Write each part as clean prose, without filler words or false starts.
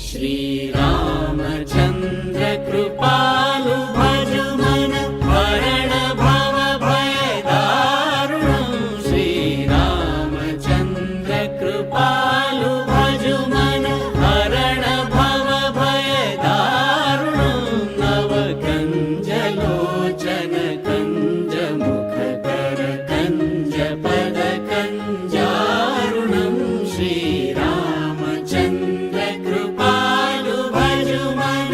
श्रीरामचन्द्र कृपालु भजु मन हरण भव भय दारुणं श्रीरामचन्द्र कृपालु भजु मन हरण भव भय दारुणं नव कंज लोचन कंज मुख कर कंज पद कंजारुणं श्रीरामचन्द्र कृपालु भजु मन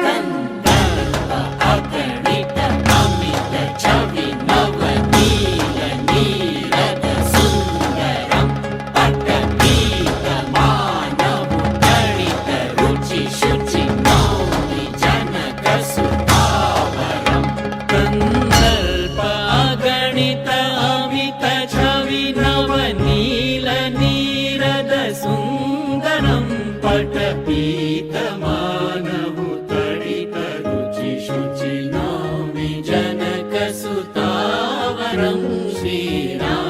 कंदर्प अगणित अमित छवि नवनील नीरद सुंदरं पटपीत मानव तडित रुचि शुचि नौमि जनक सुतावरं कंदर्प अगणित अमित छवि नवनील नीरद सुंदरं पटपीत मानव तडित रुचि शुचि नौमि जनक सुतावरं श्रीराम